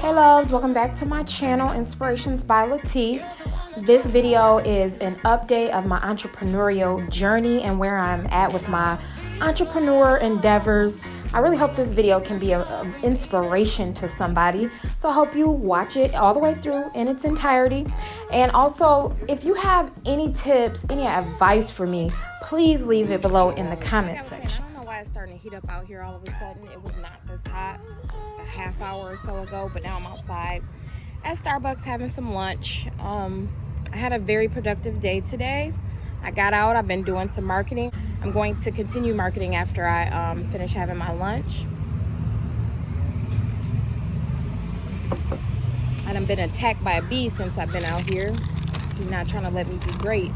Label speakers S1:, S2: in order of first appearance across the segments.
S1: Hey loves, welcome back to my channel, Inspirations by Lati. This video is an update of my entrepreneurial journey and where I'm at with my entrepreneur endeavors. I really hope this video can be an inspiration to somebody. So I hope you watch it all the way through in its entirety. And also, if you have any tips, any advice for me, please leave it below in the comment section. I don't know why it's starting to heat up out here all of a sudden. It was not this hot a half hour or so ago, but now I'm outside at Starbucks having some lunch. I had a very productive day today. I got out, I've been doing some marketing. I'm going to continue marketing after I finish having my lunch. And I've been attacked by a bee since I've been out here. He's not trying to let me be great.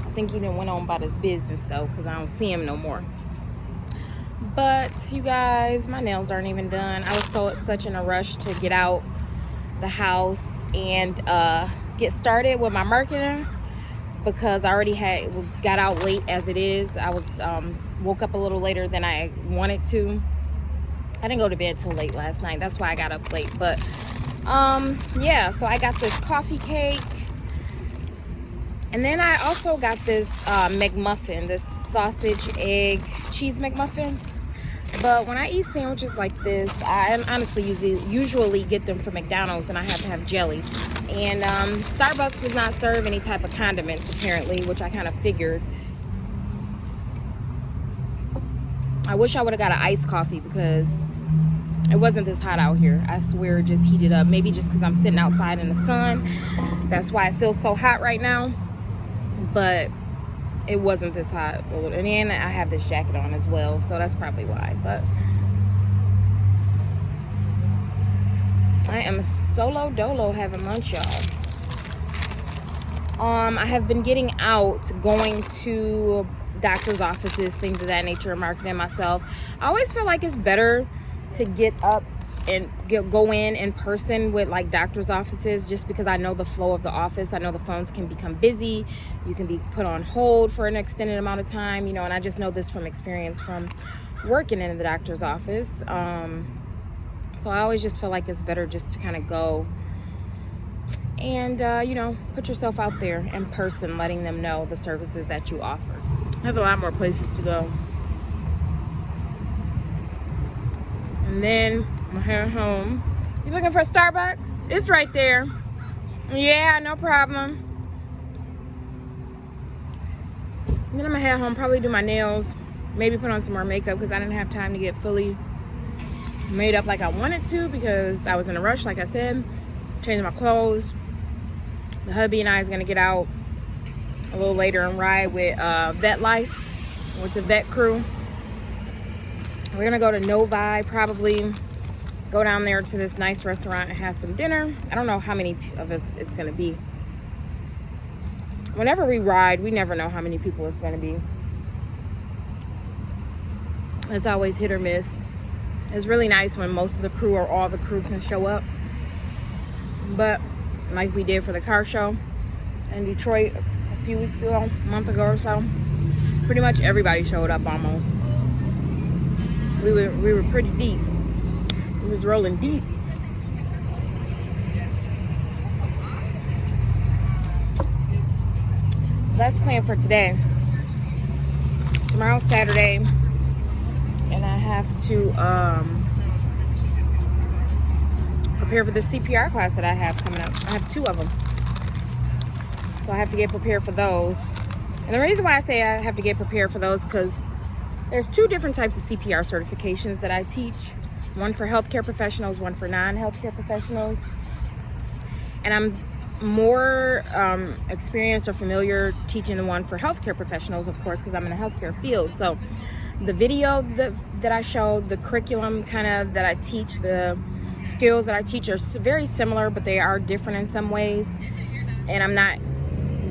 S1: I think he done went on about his business though, because I don't see him no more. But you guys, my nails aren't even done. I was such in a rush to get out the house and get started with my marketing, because I already got out late as it is. I was woke up a little later than I wanted to. I didn't go to bed till late last night. That's why I got up late. But yeah, so I got this coffee cake, and then I also got this McMuffin, this sausage egg cheese McMuffin. But when I eat sandwiches like this, I honestly usually get them from McDonald's, and I have to have jelly. And Starbucks does not serve any type of condiments apparently, which I kind of figured. I wish I would have got an iced coffee because it wasn't this hot out here. I swear it just heated up. Maybe just because I'm sitting outside in the sun. That's why it feels so hot right now. But it wasn't this hot. And then I have this jacket on as well, so that's probably why. But I am solo dolo having lunch, y'all. I have been getting out, going to doctor's offices, things of that nature, marketing myself. I always feel like it's better to get up and go in person with like doctor's offices, just because I know the flow of the office. I know the phones can become busy. You can be put on hold for an extended amount of time, you know, and I just know this from experience from working in the doctor's office. So I always just feel like it's better just to kind of go and, you know, put yourself out there in person, letting them know the services that you offer. I have a lot more places to go. And then I'm heading home. You looking for Starbucks? It's right there. Yeah, no problem. And then I'm gonna head home, probably do my nails, maybe put on some more makeup because I didn't have time to get fully made up like I wanted to because I was in a rush, like I said. Changing my clothes. The hubby and I is gonna get out a little later and ride with Vet Life, with the vet crew. We're gonna go to Novi, probably go down there to this nice restaurant and have some dinner. I don't know how many of us it's gonna be. Whenever we ride, we never know how many people it's gonna be. It's always hit or miss. It's really nice when most of the crew or all the crew can show up. But like we did for the car show in Detroit a few weeks ago, a month ago or so, pretty much everybody showed up almost. We were pretty deep. We was rolling deep. That's planned for today. Tomorrow's Saturday, and I have to prepare for the CPR class that I have coming up. I have 2 of them, so I have to get prepared for those. And the reason why I say I have to get prepared for those, because there's 2 different types of CPR certifications that I teach. One for healthcare professionals, one for non-healthcare professionals. And I'm more experienced or familiar teaching the one for healthcare professionals, of course, because I'm in the healthcare field. So the video that I show, the curriculum kind of that I teach, the skills that I teach are very similar, but they are different in some ways. And I'm not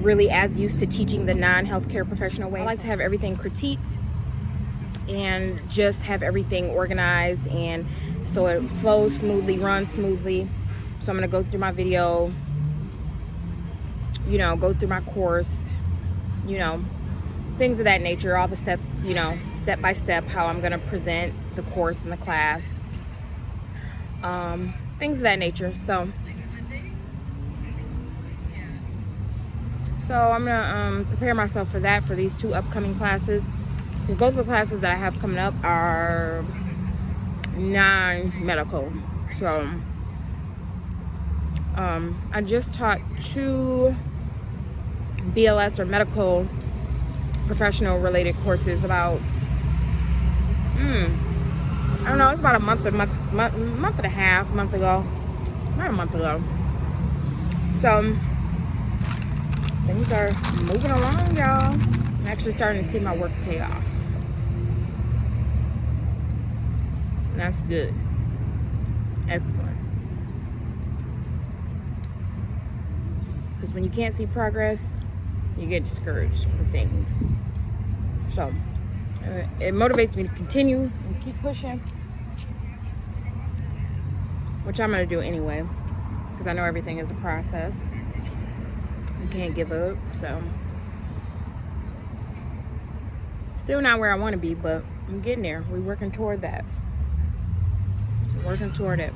S1: really as used to teaching the non-healthcare professional way. I like to have everything critiqued and just have everything organized, and so it flows smoothly, runs smoothly. So I'm gonna go through my video, you know, go through my course, you know, things of that nature, all the steps, you know, step by step, how I'm gonna present the course and the class. things of that nature. So I'm gonna prepare myself for that, for these 2 upcoming classes, because both of the classes that I have coming up are non-medical. So I just taught 2 BLS or medical professional related courses about I don't know, it's about a month and a half ago, about a month ago. So things are moving along, y'all. I'm actually starting to see my work pay off. And that's good. Excellent. Because when you can't see progress, you get discouraged from things. So it motivates me to continue and keep pushing, which I'm going to do anyway, because I know everything is a process. You can't give up. So still not where I want to be, but I'm getting there. We're working toward that. Working toward it.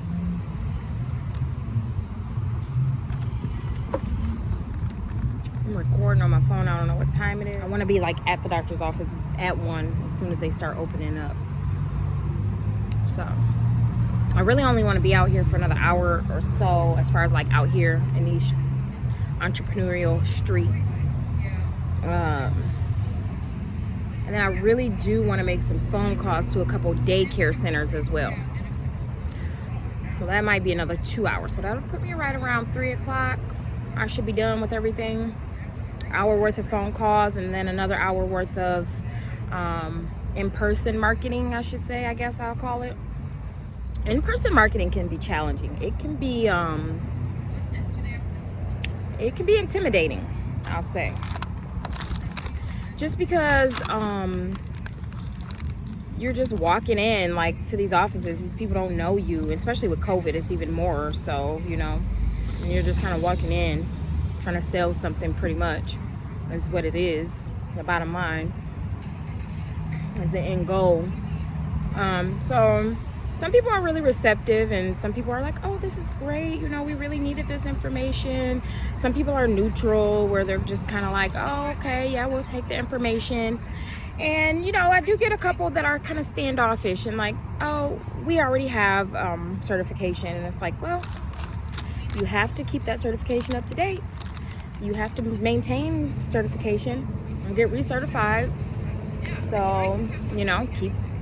S1: I'm recording on my phone. I don't know what time it is. I want to be like at the doctor's office at 1 as soon as they start opening up. So I really only want to be out here for another hour or so, as far as like out here in these entrepreneurial streets. And then I really do want to make some phone calls to a couple daycare centers as well. So that might be another 2 hours. So that'll put me right around 3 o'clock. I should be done with everything. Hour worth of phone calls, and then another hour worth of in-person marketing, I should say, I guess I'll call it. In-person marketing can be challenging. It can be intimidating, I'll say. Just because you're just walking in like to these offices, these people don't know you, especially with COVID, it's even more so, you know. And you're just kind of walking in trying to sell something, pretty much is what it is. The bottom line is the end goal. So some people are really receptive, and some people are like, oh, this is great, you know, we really needed this information. Some people are neutral, where they're just kind of like, oh, okay, yeah, we'll take the information. And, you know, I do get a couple that are kind of standoffish and like, oh, we already have certification. And it's like, well, you have to keep that certification up to date. You have to maintain certification and get recertified. So, you know,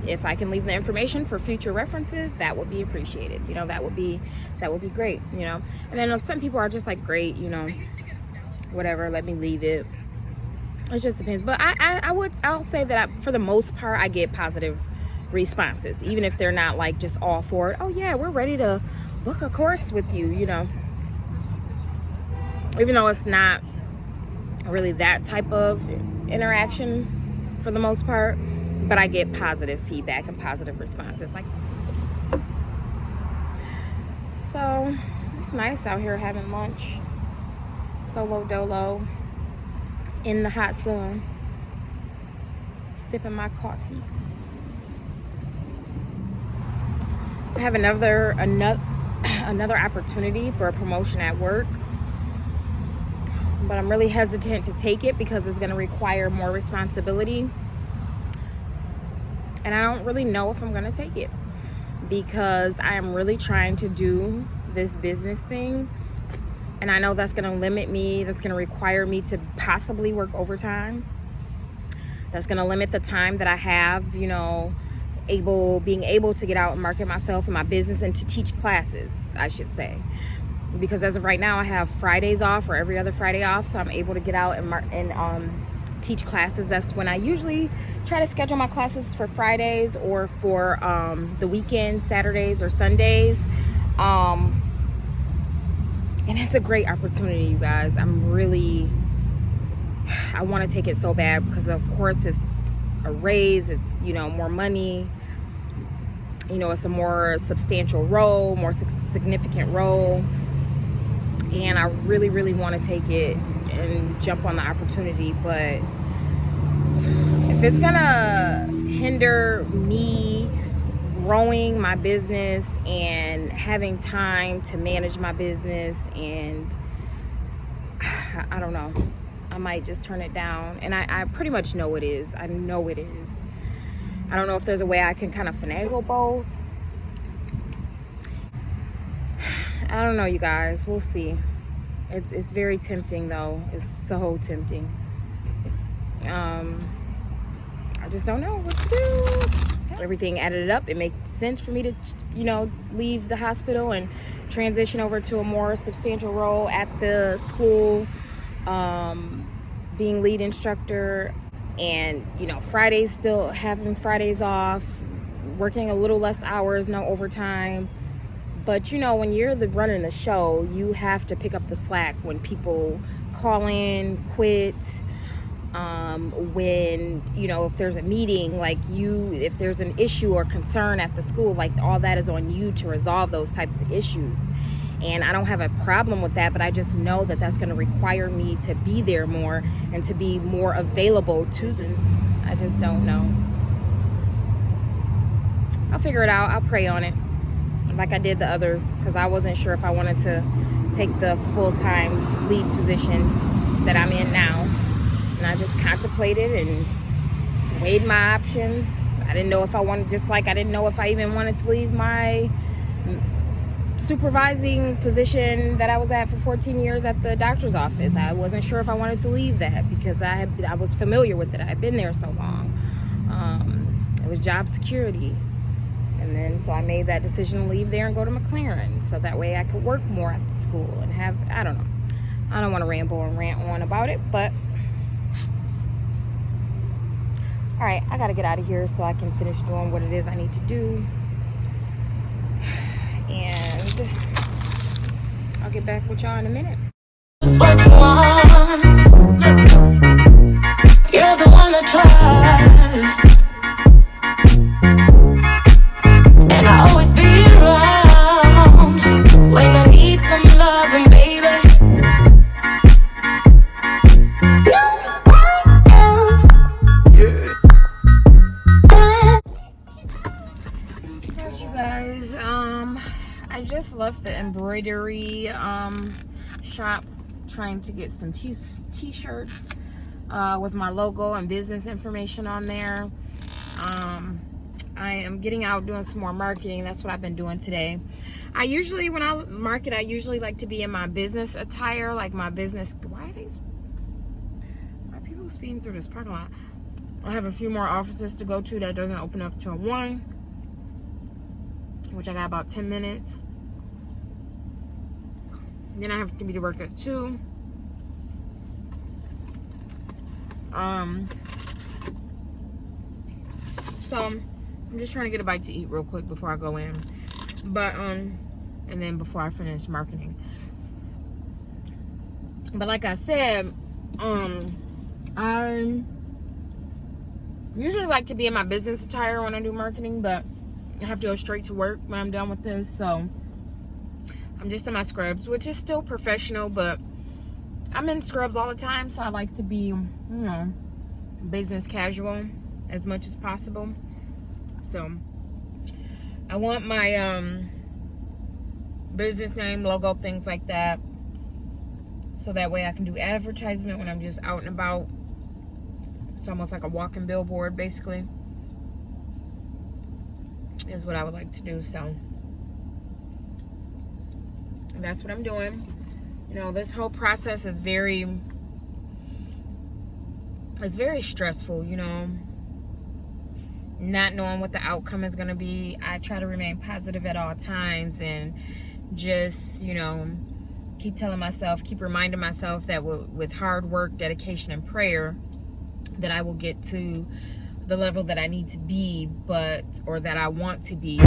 S1: if I can leave the information for future references, that would be appreciated. You know, that would be great, you know. And then some people are just like, great, you know, whatever, let me leave it. It just depends. But I'll say that for the most part, I get positive responses, even if they're not like just all for it. Oh yeah, we're ready to book a course with you, you know. Even though it's not really that type of interaction for the most part, but I get positive feedback and positive responses. Like, so it's nice out here having lunch, solo dolo, in the hot sun, sipping my coffee. I have another opportunity for a promotion at work, but I'm really hesitant to take it because it's going to require more responsibility, and I don't really know if I'm going to take it, because I am really trying to do this business thing, and I know that's going to limit me. That's going to require me to possibly work overtime. That's going to limit the time that I have, you know, being able to get out and market myself and my business, and to teach classes, I should say. Because as of right now, I have Fridays off, or every other Friday off, so I'm able to get out and teach classes. That's when I usually try to schedule my classes, for Fridays or for the weekends, Saturdays or Sundays. And it's a great opportunity, you guys. I want to take it so bad, because of course it's a raise, it's, you know, more money, you know, it's a more substantial role, more significant role, and I really, really want to take it and jump on the opportunity. But if it's gonna hinder me growing my business and having time to manage my business, and I don't know, I might just turn it down. And I pretty much know it is. I know it is. I don't know if there's a way I can kind of finagle both. I don't know, you guys. We'll see. It's very tempting, though. It's so tempting. I just don't know what to do. Everything added up, it makes sense for me to, leave the hospital and transition over to a more substantial role at the school, being lead instructor, and Fridays, still having Fridays off, working a little less hours, no overtime. But when you're running the show, you have to pick up the slack when people call in, quit, when if there's a meeting, if there's an issue or concern at the school, all that is on you to resolve those types of issues. And I don't have a problem with that, but I just know that that's going to require me to be there more and to be more available to this. I just don't know. I'll figure it out. I'll pray on it, like I did the other, because I wasn't sure if I wanted to take the full-time lead position that I'm in now. And I just contemplated and weighed my options. I didn't know if I wanted, just like I didn't know if I even wanted to leave my supervising position that I was at for 14 years at the doctor's office. I wasn't sure if I wanted to leave that because I was familiar with it. I had been there so long. It was job security. And then so I made that decision to leave there and go to McLaren, so that way I could work more at the school and have, I don't know. I don't want to ramble and rant on about it, but all right, I got to get out of here so I can finish doing what it is I need to do. And I'll get back with y'all in a minute.
S2: It's what you want. You're the one I trust, and I always be around when I need some loving, baby.
S1: Alright, you guys, I just left the embroidery shop trying to get some t-shirts with my logo and business information on there. I am getting out doing some more marketing. That's what I've been doing today. I usually, when I market, I usually like to be in my business attire, like my business. Why are people speeding through this parking lot? I have a few more offices to go to that doesn't open up till 1, which I got about 10 minutes. Then I have to be to work at 2. So I'm just trying to get a bite to eat real quick before I go in. But and then before I finish marketing. But like I said, I usually like to be in my business attire when I do marketing, but I have to go straight to work when I'm done with this, so I'm just in my scrubs, which is still professional, but I'm in scrubs all the time, so I like to be, business casual as much as possible. So I want my business name, logo, things like that, so that way I can do advertisement when I'm just out and about. It's almost like a walking billboard, basically, is what I would like to do. So that's what I'm doing. This whole process is very stressful, not knowing what the outcome is going to be. I try to remain positive at all times and just, keep telling myself, keep reminding myself that with hard work, dedication, and prayer, that I will get to the level that I need to be, or that I want to be.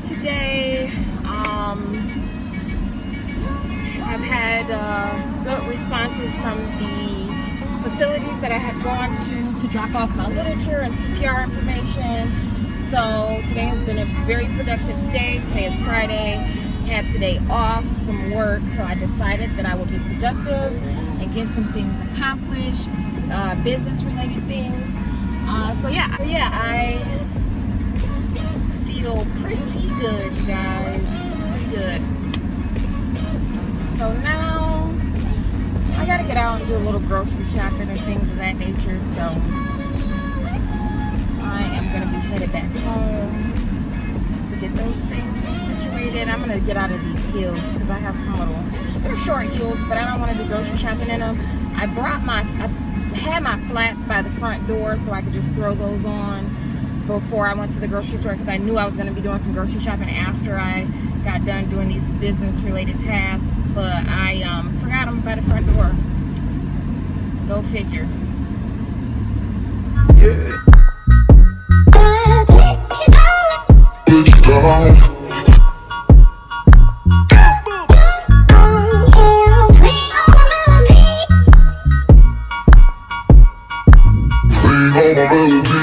S1: today. I've had good responses from the facilities that I have gone to drop off my literature and CPR information. So today has been a very productive day. Today is Friday. Had today off from work, so I decided that I would be productive and get some things accomplished, business related things. So yeah, I feel pretty good, you guys. Pretty good. So now I gotta get out and do a little grocery shopping and things of that nature. So I am gonna be headed back home to get those things situated. I'm gonna get out of these heels because I have some they're short heels, but I don't want to do grocery shopping in them. I had my flats by the front door so I could just throw those on before I went to the grocery store, because I knew I was going to be doing some grocery shopping after I got done doing these business related tasks, but I forgot them by the front door. Go figure.
S2: Melody.